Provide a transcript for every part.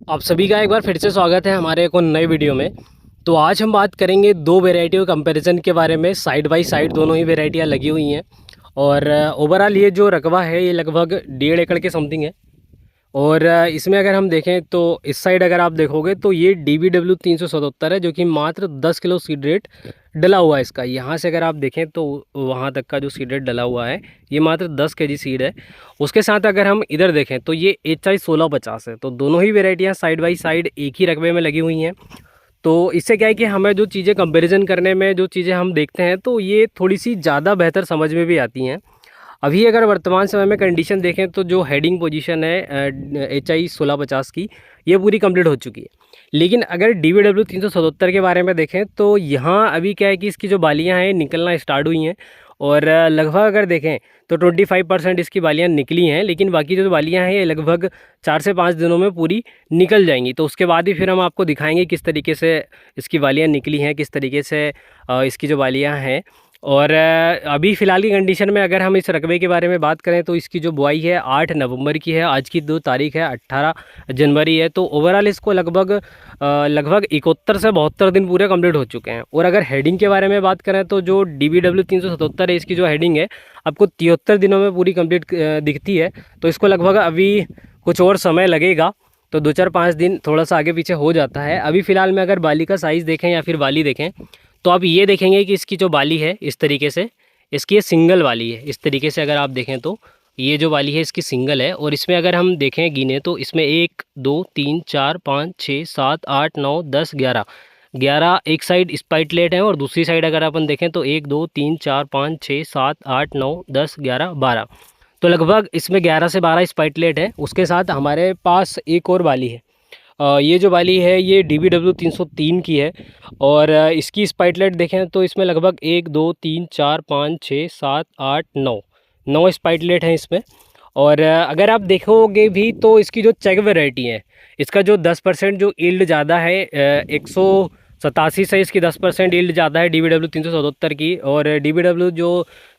आप सभी का एक बार फिर से स्वागत है हमारे एक और नए वीडियो में। तो आज हम बात करेंगे दो वेराइटियों कंपैरिजन के बारे में। साइड बाय साइड दोनों ही वेराइटियाँ लगी हुई हैं और ओवरऑल ये जो रकबा है ये लगभग 1.5 एकड़ के समथिंग है। और इसमें अगर हम देखें तो इस साइड अगर आप देखोगे तो ये DBW 377 है, जो कि मात्र 10 किलो सीड रेट डला हुआ है इसका। यहाँ से अगर आप देखें तो वहाँ तक का जो सीड रेट डला हुआ है ये मात्र 10 kg सीड है। उसके साथ अगर हम इधर देखें तो ये HI 1650 है। तो दोनों ही वेराइटियाँ साइड बाई साइड एक ही रकबे में लगी हुई हैं। तो इससे क्या है कि हमें जो चीज़ें कंपेरिजन करने में जो चीज़ें हम देखते हैं तो ये थोड़ी सी ज़्यादा बेहतर समझ में भी आती हैं। अभी अगर वर्तमान समय में कंडीशन देखें तो जो हेडिंग पोजीशन है HI 1650 की, ये पूरी कंप्लीट हो चुकी है। लेकिन अगर DBW 377 के बारे में देखें तो यहाँ अभी क्या है कि इसकी जो बालियाँ हैं निकलना स्टार्ट हुई हैं और लगभग अगर देखें तो 25% इसकी बालियाँ निकली हैं, लेकिन बाकी जो बालियाँ हैं ये लगभग 4 से 5 दिनों में पूरी निकल जाएंगी। तो उसके बाद ही फिर हम आपको दिखाएंगे किस तरीके से इसकी बालियाँ निकली हैं, किस तरीके से इसकी जो बालियाँ हैं। और अभी फ़िलहाल की कंडीशन में अगर हम इस रकबे के बारे में बात करें तो इसकी जो बुआई है 8 नवंबर की है, आज की जो तारीख है 18 जनवरी है। तो ओवरऑल इसको लगभग 71 से 72 दिन पूरे कंप्लीट हो चुके हैं। और अगर हेडिंग के बारे में बात करें तो जो DBW 377 है इसकी जो हेडिंग है आपको 73 दिनों में पूरी कंप्लीट दिखती है। तो इसको लगभग अभी कुछ और समय लगेगा, तो 2-4-5 दिन थोड़ा सा आगे पीछे हो जाता है। अभी फ़िलहाल में अगर बाली का साइज़ देखें या फिर बाली देखें तो आप ये देखेंगे कि इसकी जो बाली है इस तरीके से, इसकी ये सिंगल वाली है। इस तरीके से अगर आप देखें तो ये जो वाली है इसकी सिंगल है। और इसमें अगर हम देखें गिने तो इसमें 1 2 3 4 5 6 7 8 9 10 11 एक साइड स्पाइटलेट है और दूसरी साइड अगर अपन देखें तो 1 2 3 4 5 6 7 8 9 10 11 12। तो लगभग इसमें 11 से 12 स्पाइटलेट है। उसके साथ हमारे पास एक और बाली है। ये जो वाली है ये DBW 303 की है और इसकी स्पाइटलेट देखें तो इसमें लगभग 1 2 3 4 5 6 7 8 9 स्पाइटलेट हैं इसमें। और अगर आप देखोगे भी तो इसकी जो चेक वैरायटी है इसका जो 10% जो ईल्ड ज़्यादा है 187 से इसकी 10% ईल्ड ज़्यादा है DBW 377 की। और DBW जो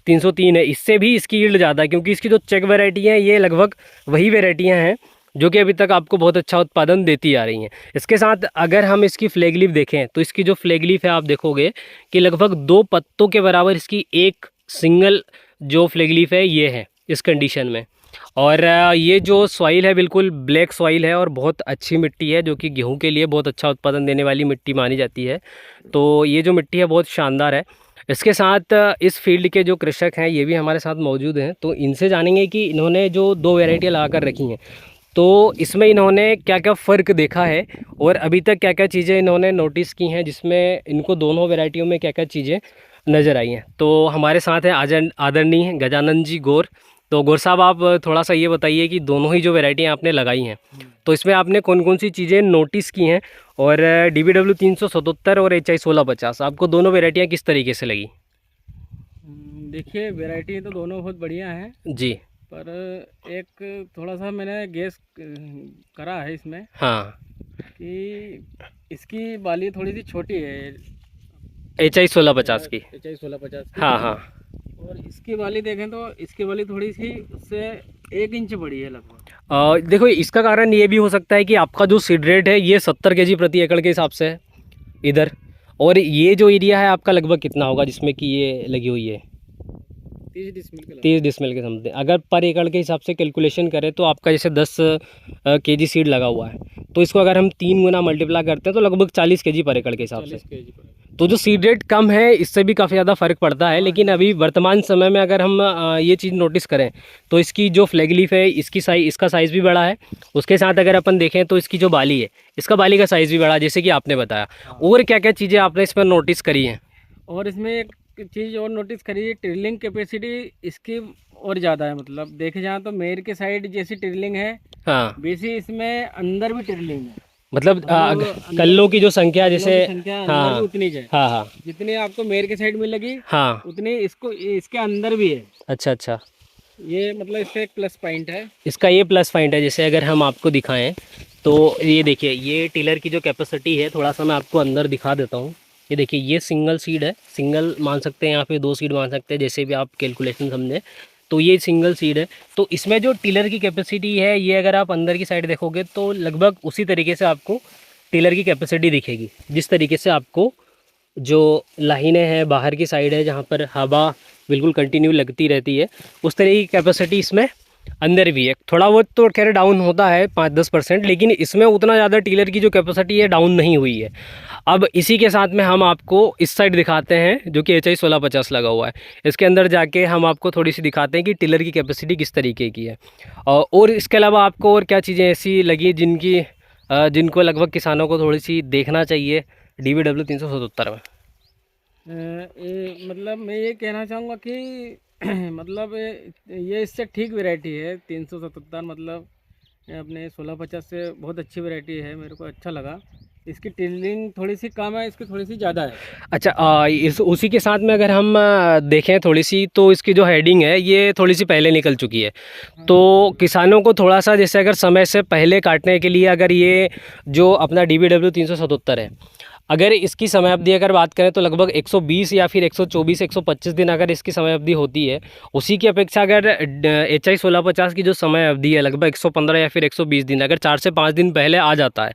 303 है इससे भी इसकी ईल्ड ज़्यादा है, क्योंकि इसकी जो चेक वैरायटी है ये लगभग वही वैरायटियाँ हैं जो कि अभी तक आपको बहुत अच्छा उत्पादन देती आ रही हैं। इसके साथ अगर हम इसकी फ्लैग लीफ देखें तो इसकी जो फ्लैग लीफ है आप देखोगे कि लगभग 2 पत्तों के बराबर इसकी एक सिंगल जो फ्लैग लीफ है ये है इस कंडीशन में। और ये जो सॉइल है बिल्कुल ब्लैक सॉइल है और बहुत अच्छी मिट्टी है, जो कि गेहूं के लिए बहुत अच्छा उत्पादन देने वाली मिट्टी मानी जाती है। तो ये जो मिट्टी है बहुत शानदार है। इसके साथ इस फील्ड के जो कृषक हैं ये भी हमारे साथ मौजूद हैं, तो इनसे जानेंगे कि इन्होंने जो 2 वेराइटियाँ लगा कर रखी हैं तो इसमें इन्होंने क्या क्या फ़र्क देखा है और अभी तक क्या क्या चीज़ें इन्होंने नोटिस की हैं जिसमें इनको दोनों वैरायटियों में क्या क्या चीज़ें नज़र आई हैं। तो हमारे साथ हैं आदरणीय गजानन जी गौर। तो गौर साहब आप थोड़ा सा ये बताइए कि दोनों ही जो वैरायटियाँ आपने लगाई हैं तो इसमें आपने कौन कौन सी चीज़ें नोटिस की हैं और DBW 377 और HI 1650 आपको दोनों वैरायटियाँ किस तरीके से लगी? देखिए, वैरायटी तो दोनों बहुत बढ़िया हैं, जी। पर एक थोड़ा सा मैंने गेस करा है इसमें हाँ। कि इसकी बाली थोड़ी सी छोटी है HI 1650 की। HI 1650 की। हाँ हाँ। और इसकी बाली देखें तो इसकी बाली थोड़ी सी उससे 1 इंच बड़ी है लगभग। देखो इसका कारण ये भी हो सकता है कि आपका जो सीड रेट है ये 70 kg प्रति एकड़ के हिसाब से है इधर, और ये जो एरिया है आपका लगभग कितना होगा जिसमें कि ये लगी हुई है? 30 डिसमिल के लगभग। 30 डिसमिल के समथिंग। अगर पर एकड़ के हिसाब से कैलकुलेशन करें तो आपका जैसे 10 kg सीड लगा हुआ है तो इसको अगर हम 3 गुना मल्टीप्लाई करते हैं तो लगभग 40 kg पर एकड़ के हिसाब से। 40 kg पर। तो जो सीड रेट कम है इससे भी काफ़ी ज़्यादा फ़र्क पड़ता है। लेकिन अभी वर्तमान समय में अगर हम ये चीज़ नोटिस करें तो इसकी जो फ्लैग लीफ है इसका साइज़ भी बड़ा है। उसके साथ अगर अपन देखें तो इसकी जो बाली है इसका बाली का साइज़ भी बड़ा है, जैसे कि आपने बताया। और क्या क्या चीज़ें आपने इस पर नोटिस करी हैं? और इसमें एक चीज़ और नोटिस करी है, ट्रिलिंग कैपेसिटी इसकी और ज़्यादा है। मतलब देखे जाए तो मेर के साइड जैसी ट्रिलिंग है, हाँ, वैसी इसमें अंदर भी ट्रिलिंग है। मतलब कल्लों की जो संख्या जैसे संख्या हाँ अंदर भी उतनी है। हाँ हाँ जितनी आपको मेर के साइड में लगी हाँ। उतनी इसको इसके अंदर भी है। अच्छा अच्छा। ये मतलब इसका एक प्लस पॉइंट है। इसका ये प्लस पॉइंट है। जैसे अगर हम आपको दिखाएं तो ये देखिए ये टिलर की जो कैपेसिटी है, थोड़ा सा मैं आपको अंदर दिखा देता हूँ। ये देखिए ये सिंगल सीड है, सिंगल मान सकते हैं, यहाँ पे 2 सीड मान सकते हैं, जैसे भी आप कैलकुलेशन समझें। तो ये सिंगल सीड है। तो इसमें जो टिलर की कैपेसिटी है ये अगर आप अंदर की साइड देखोगे तो लगभग उसी तरीके से आपको टिलर की कैपेसिटी दिखेगी, जिस तरीके से आपको जो लाइनें हैं बाहर की साइड है जहाँ पर हवा बिल्कुल कंटिन्यू लगती रहती है, उस तरह की कैपेसिटी इसमें अंदर भी है। थोड़ा बहुत तो खैर डाउन होता है 5-10%, लेकिन इसमें उतना ज़्यादा टिलर की जो कैपेसिटी है डाउन नहीं हुई है। अब इसी के साथ में हम आपको इस साइड दिखाते हैं जो कि HI 1650 लगा हुआ है। इसके अंदर जाके हम आपको थोड़ी सी दिखाते हैं कि टिलर की कैपेसिटी किस तरीके की है। और इसके अलावा आपको और क्या चीज़ें ऐसी लगी जिनको लगभग किसानों को थोड़ी सी देखना चाहिए DBW 377 में। मतलब मैं ये कहना चाहूँगा कि मतलब ये इससे ठीक वैरायटी है 377, मतलब अपने 1650 से बहुत अच्छी वैरायटी है, मेरे को अच्छा लगा। इसकी टिल्लिंग थोड़ी सी कम है, इसकी थोड़ी सी ज़्यादा है। अच्छा, उसी के साथ में अगर हम देखें थोड़ी सी, तो इसकी जो हेडिंग है ये थोड़ी सी पहले निकल चुकी है। तो किसानों को थोड़ा सा जैसे अगर समय से पहले काटने के लिए अगर ये जो अपना DBW 377 है, अगर इसकी समय अवधि अगर बात करें तो लगभग 120 या फिर 124-125 दिन अगर इसकी समय अवधि होती है, उसी की अपेक्षा अगर HI 1650 की जो समय अवधि है लगभग 115 या फिर 120 दिन, अगर 4 से 5 दिन पहले आ जाता है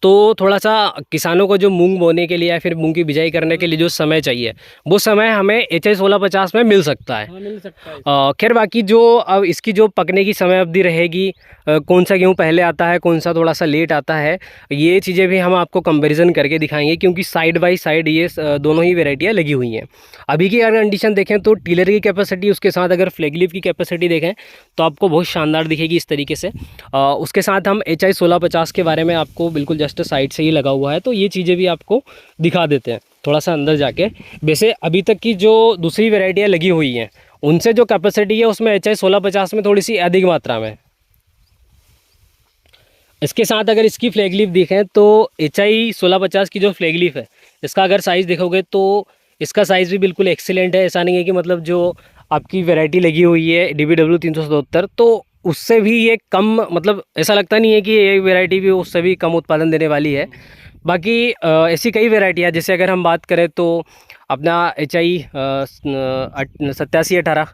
तो थोड़ा सा किसानों को जो मूंग बोने के लिए या फिर मूंग की बिजाई करने के लिए जो समय चाहिए वो समय हमें HI 1650 में मिल सकता है। हाँ, मिल सकता है। खैर बाकी जो अब इसकी जो पकने की समय अवधि रहेगी, कौन सा गेहूँ पहले आता है कौन सा थोड़ा सा लेट आता है, ये चीज़ें भी हम आपको कंपैरिजन करके दिखाएंगे, क्योंकि साइड बाय साइड ये दोनों ही वेराइटियाँ लगी हुई हैं। अभी की अगर कंडीशन देखें तो टिलर की कैपेसिटी, उसके साथ अगर फ्लैग लीफ की कैपेसिटी देखें तो आपको बहुत शानदार दिखेगी इस तरीके से। उसके साथ हम HI 1650 के बारे में आपको बिल्कुल जस्ट साइड से ही लगा हुआ है, तो ये चीज़ें भी आपको दिखा देते हैं थोड़ा सा अंदर जाके। वैसे अभी तक की जो दूसरी वेराइटियाँ लगी हुई हैं उनसे जो कैपेसिटी है उसमें HI 1650 में थोड़ी सी अधिक मात्रा में। इसके साथ अगर इसकी फ्लैग लीफ देखें तो HI 1650 की जो फ्लैग लीफ है इसका अगर साइज़ देखोगे तो इसका साइज़ भी बिल्कुल एक्सीलेंट है। ऐसा नहीं है कि मतलब जो आपकी वैरायटी लगी हुई है DBW 377 तो उससे भी ये कम, मतलब ऐसा लगता नहीं है कि ये वैरायटी भी उससे भी कम उत्पादन देने वाली है। बाकी ऐसी कई वैरायटियाँ, जैसे अगर हम बात करें तो अपना HI 8718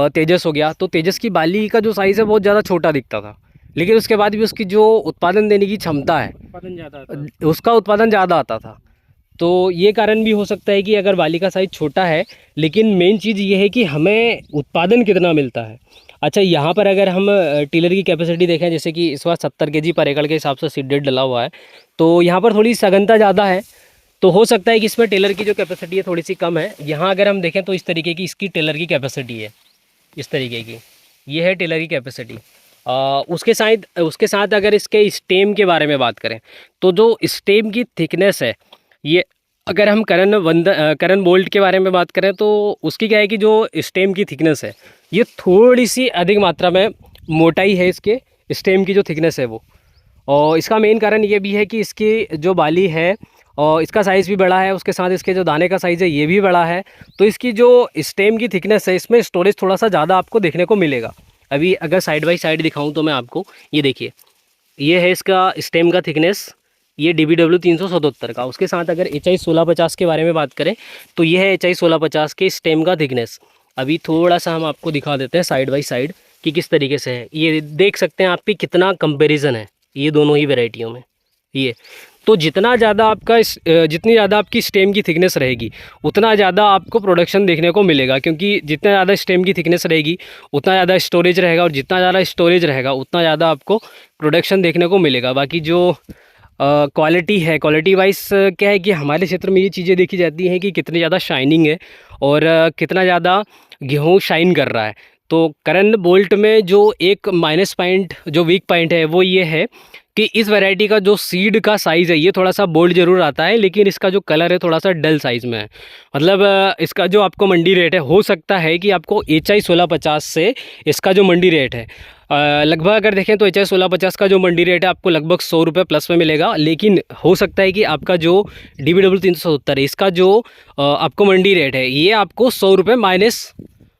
तेजस हो गया, तो तेजस की बाली का जो साइज़ है बहुत ज़्यादा छोटा दिखता था, लेकिन उसके बाद भी उसकी जो उत्पादन देने की क्षमता है उत्पादन ज़्यादा आता है। उसका उत्पादन ज़्यादा आता था। तो ये कारण भी हो सकता है कि अगर बाली का साइज़ छोटा है, लेकिन मेन चीज़ ये है कि हमें उत्पादन कितना मिलता है। अच्छा, यहाँ पर अगर हम टिलर की कैपेसिटी देखें, जैसे कि इस बार 70 kg पर एकड़ के हिसाब से सीडेड डला हुआ है, तो यहाँ पर थोड़ी सघनता ज़्यादा है, तो हो सकता है कि इसमें टेलर की जो कैपेसिटी है थोड़ी सी कम है। यहाँ अगर हम देखें तो इस तरीके की इसकी टेलर की कैपेसिटी है, इस तरीके की ये है टेलर की कैपेसिटी। उसके साथ अगर इसके स्टेम के बारे में बात करें तो जो स्टेम की थिकनेस है, ये अगर हम करन बोल्ट के बारे में बात करें तो उसकी क्या है कि जो स्टेम की थिकनेस है ये थोड़ी सी अधिक मात्रा में मोटाई है इसके स्टेम की जो थिकनेस है वो। और इसका मेन कारण ये भी है कि इसकी जो बाली है और इसका साइज़ भी बड़ा है, उसके साथ इसके जो दाने का साइज़ है ये भी बड़ा है, तो इसकी जो स्टेम की थिकनेस है इसमें स्टोरेज थोड़ा सा ज़्यादा आपको देखने को मिलेगा। अभी अगर साइड बाई साइड दिखाऊं तो मैं आपको, ये देखिए ये है इसका स्टेम का थिकनेस, ये DBW 377 का। उसके साथ अगर HI 1650 के बारे में बात करें तो ये है HI 1650 के स्टेम का थिकनेस। अभी थोड़ा सा हम आपको दिखा देते हैं साइड बाई साइड कि किस तरीके से है, ये देख सकते हैं आप भी कितना कंपेरिजन है ये दोनों ही वेराइटियों में। ये तो जितनी ज़्यादा आपकी स्टेम की थिकनेस रहेगी उतना ज़्यादा आपको प्रोडक्शन देखने को मिलेगा, क्योंकि जितना ज़्यादा स्टेम की थिकनेस रहेगी उतना ज़्यादा स्टोरेज रहेगा, और जितना ज़्यादा स्टोरेज रहेगा उतना ज़्यादा आपको प्रोडक्शन देखने को मिलेगा। बाकी जो क्वालिटी है, क्वालिटी वाइज क्या है कि हमारे क्षेत्र में ये चीज़ें देखी जाती हैं कि कितनी ज़्यादा शाइनिंग है और कितना ज़्यादा गेहूँ शाइन कर रहा है। तो करन बोल्ट में जो एक माइनस पॉइंट, जो वीक पॉइंट है वो ये है कि इस वैरायटी का जो सीड का साइज़ है ये थोड़ा सा बोल्ड ज़रूर आता है, लेकिन इसका जो कलर है थोड़ा सा डल साइज़ में है। मतलब इसका जो आपको मंडी रेट है, हो सकता है कि आपको HI 1650 से इसका जो मंडी रेट है लगभग अगर देखें तो HI 1650 का जो मंडी रेट है आपको लगभग 100 रुपये प्लस में मिलेगा, लेकिन हो सकता है कि आपका जो DBW 377 है इसका जो आपको मंडी रेट है ये आपको 100 रुपये माइनस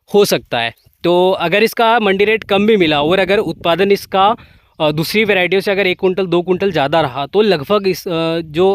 हो सकता है। तो अगर इसका मंडी रेट कम भी मिला और अगर उत्पादन इसका दूसरी वैरायटियों से अगर 1 कुंटल 2 कुंटल ज़्यादा रहा तो लगभग इस जो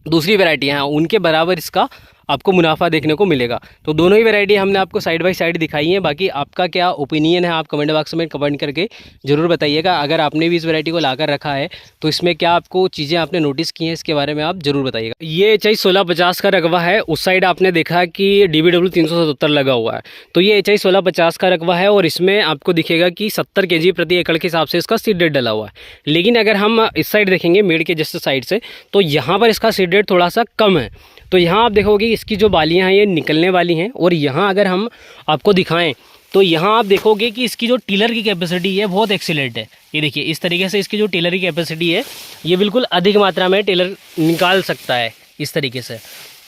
दूसरी वैरायटियाँ हैं उनके बराबर इसका आपको मुनाफा देखने को मिलेगा। तो दोनों ही वैरायटी हमने आपको साइड बाय साइड दिखाई है। बाकी आपका क्या ओपिनियन है आप कमेंट बॉक्स में कमेंट करके ज़रूर बताइएगा। अगर आपने भी इस वैरायटी को लाकर रखा है तो इसमें क्या आपको चीज़ें आपने नोटिस की हैं इसके बारे में आप ज़रूर बताइएगा। ये HI 1650 का रकबा है। उस साइड आपने देखा कि DBW 377 लगा हुआ है, तो ये HI 1650 का रकबा है और इसमें आपको दिखेगा कि 70 kg प्रति एकड़ के हिसाब से इसका सीड रेट डला हुआ है। लेकिन अगर हम इस साइड देखेंगे मेड के जस्ट साइड से, तो यहाँ पर इसका सीड रेट थोड़ा सा कम है। तो यहाँ आप देखोगे इसकी जो बालियाँ हैं ये निकलने वाली हैं। और यहाँ अगर हम आपको दिखाएं तो यहाँ आप देखोगे कि इसकी जो टिलर की कैपेसिटी है बहुत एक्सीलेंट है। ये देखिए इस तरीके से इसकी जो टिलर की कैपेसिटी है ये बिल्कुल अधिक मात्रा में टिलर निकाल सकता है इस तरीके से।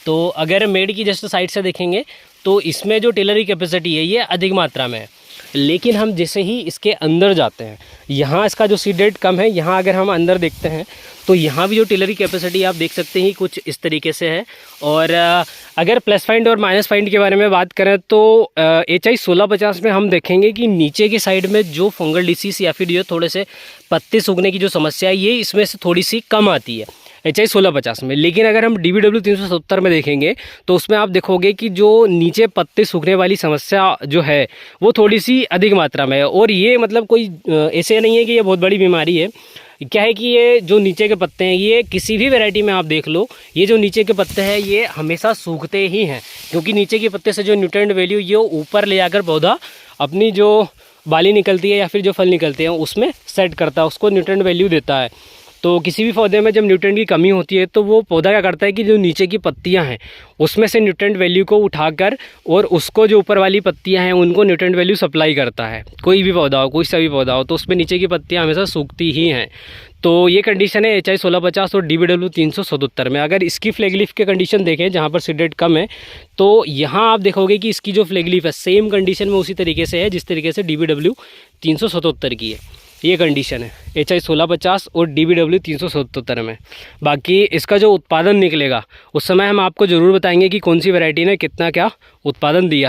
तो अगर मेड की जस्ट साइड से देखेंगे तो इसमें जो टिलर की कैपेसिटी है ये अधिक मात्रा में है। लेकिन हम जैसे ही इसके अंदर जाते हैं, यहाँ इसका जो सीड रेट कम है, यहाँ अगर हम अंदर देखते हैं तो यहाँ भी जो टिलर की कैपेसिटी आप देख सकते हैं कुछ इस तरीके से है। और अगर प्लस पॉइंट और माइनस पॉइंट के बारे में बात करें तो HI 1650 में हम देखेंगे कि नीचे के साइड में जो फंगल डिसीज़ या फिर जो थोड़े से पत्ते सूखने की जो समस्या है ये इसमें से थोड़ी सी कम आती है HI 1650 में। लेकिन अगर हम DBW 370 में देखेंगे तो उसमें आप देखोगे कि जो नीचे पत्ते सूखने वाली समस्या जो है वो थोड़ी सी अधिक मात्रा में है। और ये मतलब कोई ऐसे नहीं है कि ये बहुत बड़ी बीमारी है। क्या है कि ये जो नीचे के पत्ते हैं ये किसी भी वैरायटी में आप देख लो, ये जो नीचे के पत्ते हैं ये हमेशा सूखते ही हैं, क्योंकि नीचे के पत्ते से जो न्यूट्रिएंट वैल्यू ये ऊपर ले जाकर पौधा अपनी जो बाली निकलती है या फिर जो फल निकलते हैं उसमें सेट करता है, उसको न्यूट्रिएंट वैल्यू देता है। तो किसी भी पौधे में जब न्यूट्रिएंट की कमी होती है तो वो पौधा क्या करता है कि जो नीचे की पत्तियां हैं उसमें से न्यूट्रिएंट वैल्यू को उठाकर और उसको जो ऊपर वाली पत्तियां हैं उनको न्यूट्रिएंट वैल्यू सप्लाई करता है। कोई भी पौधा हो, कोई सा भी पौधा हो, तो उसमें नीचे की पत्तियां हमेशा सूखती ही हैं। तो ये कंडीशन है HI 1650 और DBW 377 में। अगर इसकी फ्लैग लीफ की कंडीशन देखें जहाँ पर सीड रेट कम है तो यहाँ आप देखोगे कि इसकी जो फ्लैग लीफ है सेम कंडीशन में उसी तरीके से है जिस तरीके से DBW 377 की है। ये कंडीशन है HI 1650 और DBW 377 में। बाकी इसका जो उत्पादन निकलेगा उस समय हम आपको ज़रूर बताएंगे कि कौन सी वैरायटी ने कितना क्या उत्पादन दिया है।